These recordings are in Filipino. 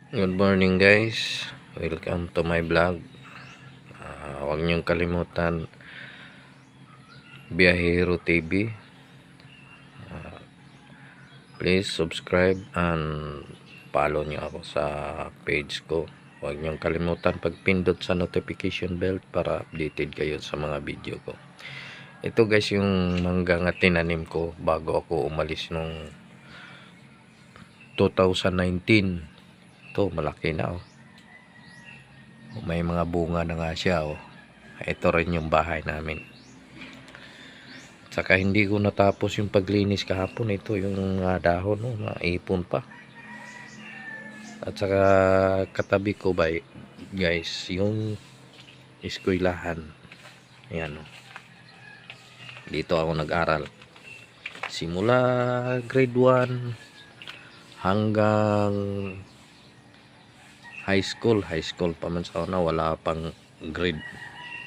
Good morning guys, welcome to my vlog. Huwag niyong kalimutan Biyahero TV. Please subscribe and follow niyo ako sa page ko. Huwag niyong kalimutan pagpindot sa notification bell para updated kayo sa mga video ko. Ito guys yung mangga nga tinanim ko bago ako umalis nung 2019. Ito malaki na may mga bunga na nga siya Ito rin yung bahay namin. Saka hindi ko natapos yung paglinis kahapon. Ito yung dahon naipon pa. At saka katabi ko guys yung eskwelahan. Ayan dito ako nag-aral simula grade 1 hanggang high school pa man sa una. Wala pang grade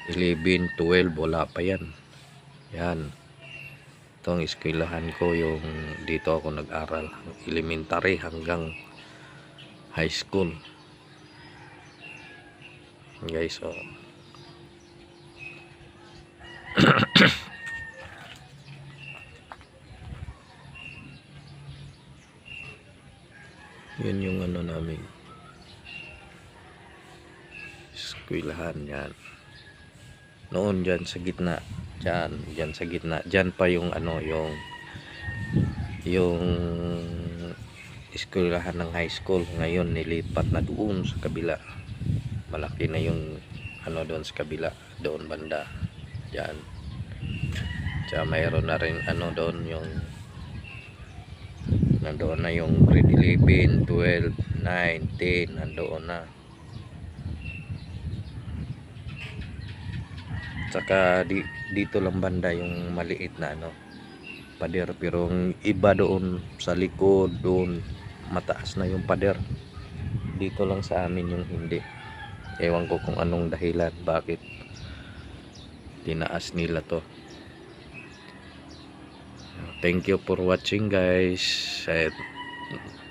11, 12 wala pa yan. Itong eskwelahan ko yung dito ako nag-aral elementary hanggang high school guys. Yun yung namin eskwelahan. Yan noon dyan sa gitna, dyan sa gitna, dyan pa yung yung eskwelahan ng high school. Ngayon nilipat na doon sa kabila. Malaki na yung doon sa kabila, doon banda dyan. Tsaka mayroon na rin doon yung nandoon na yung grade 11, 12, 9, 10 nandoon na. Saka dito lang banda yung maliit na pader, pero iba doon sa likod, doon mataas na yung pader. Dito lang sa amin yung hindi. Ewan ko kung anong dahilan bakit tinaas nila to. Thank you for watching guys.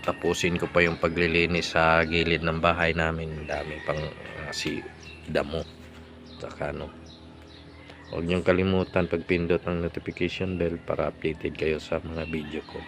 Tapusin ko pa yung paglilinis sa gilid ng bahay namin. Dami pang damo. Saka huwag niyong kalimutan pagpindot ng notification bell para updated kayo sa mga video ko.